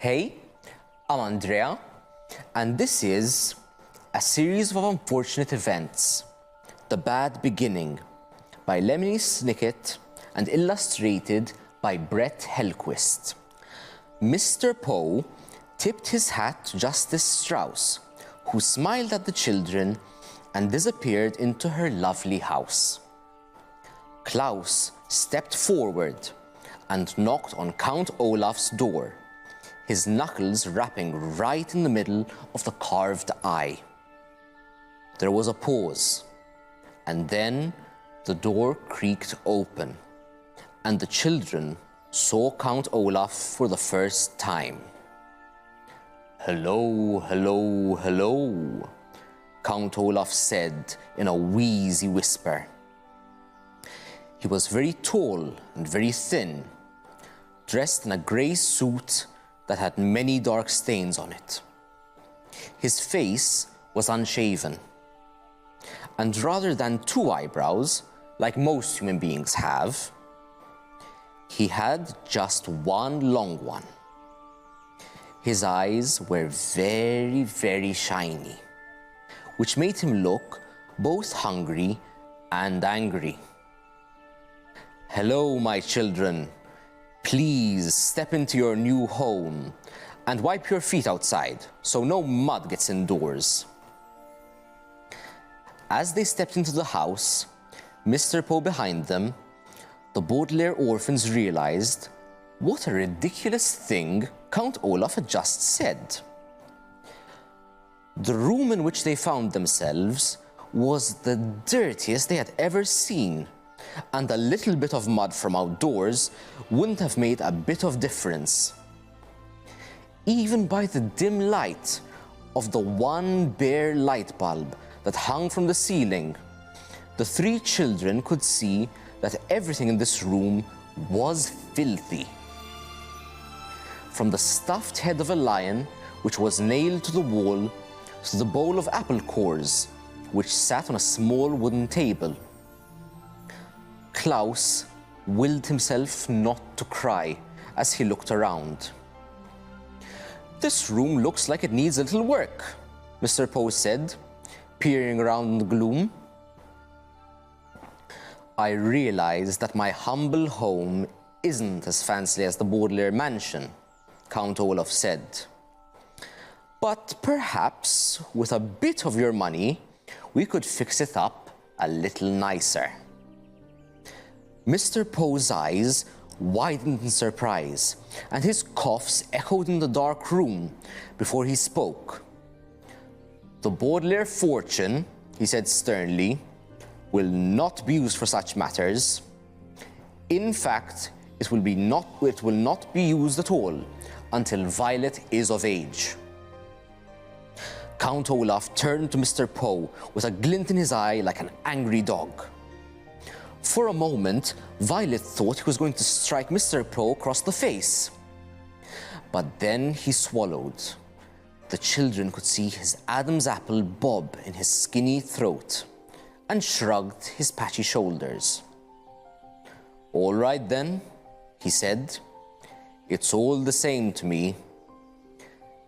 Hey, I'm Andrea, and this is a series of unfortunate events, The Bad Beginning, by Lemony, Snicket, and illustrated by Brett Helquist. Mr. Poe tipped his hat to Justice Strauss, who smiled at the children and disappeared into her lovely house. Klaus stepped forward and knocked on Count Olaf's door, his knuckles rapping right in the middle of the carved eye. There was a pause, and then the door creaked open, and the children saw Count Olaf for the first time. "Hello, hello, hello," Count Olaf said in a wheezy whisper. He was very tall and very thin, dressed in a grey suit that had many dark stains on it. His face was unshaven, and rather than two eyebrows, like most human beings have, he had just one long one. His eyes were very, very shiny, which made him look both hungry and angry. "Hello, my children. Please step into your new home and wipe your feet outside so no mud gets indoors." As they stepped into the house, Mr. Poe behind them, the Baudelaire orphans realized what a ridiculous thing Count Olaf had just said. The room in which they found themselves was the dirtiest they had ever seen, and a little bit of mud from outdoors wouldn't have made a bit of difference. Even by the dim light of the one bare light bulb that hung from the ceiling, the three children could see that everything in this room was filthy. From the stuffed head of a lion, which was nailed to the wall, to the bowl of apple cores, which sat on a small wooden table. Klaus willed himself not to cry as he looked around. "This room looks like it needs a little work," Mr. Poe said, peering around in the gloom. "I realize that my humble home isn't as fancy as the Baudelaire mansion," Count Olaf said. "But perhaps with a bit of your money, we could fix it up a little nicer." Mr. Poe's eyes widened in surprise, and his coughs echoed in the dark room before he spoke. "The Baudelaire fortune," he said sternly, "will not be used for such matters. In fact, it will not be used at all until Violet is of age." Count Olaf turned to Mr. Poe with a glint in his eye like an angry dog. For a moment, Violet thought he was going to strike Mr. Poe across the face. But then he swallowed. The children could see his Adam's apple bob in his skinny throat and shrugged his patchy shoulders. "All right then," he said. "It's all the same to me.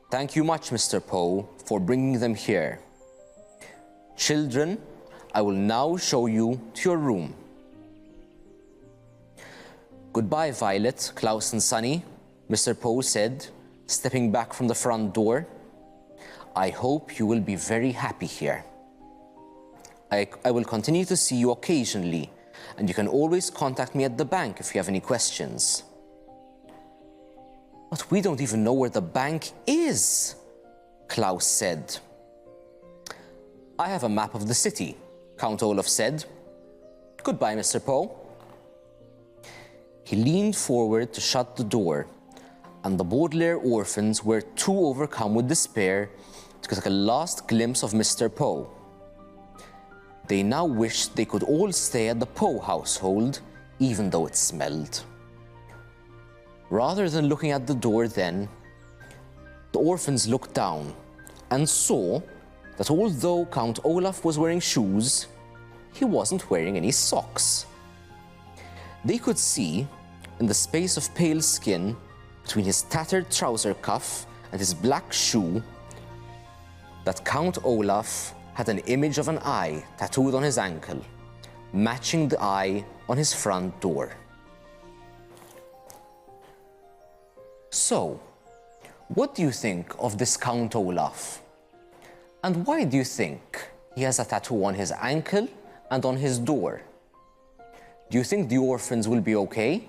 Thank you much, Mr. Poe, for bringing them here. Children, I will now show you to your room." "Goodbye, Violet, Klaus and Sonny," Mr. Poe said, stepping back from the front door. "I hope you will be very happy here. I will continue to see you occasionally, and you can always contact me at the bank if you have any questions." "But we don't even know where the bank is," Klaus said. "I have a map of the city," Count Olaf said. "Goodbye, Mr. Poe." He leaned forward to shut the door, and the Baudelaire orphans were too overcome with despair to take a last glimpse of Mr. Poe. They now wished they could all stay at the Poe household, even though it smelled. Rather than looking at the door then, the orphans looked down and saw that although Count Olaf was wearing shoes, he wasn't wearing any socks. They could see, in the space of pale skin, between his tattered trouser cuff and his black shoe that Count Olaf had an image of an eye tattooed on his ankle, matching the eye on his front door. So, what do you think of this Count Olaf? And why do you think he has a tattoo on his ankle and on his door? Do you think the orphans will be okay?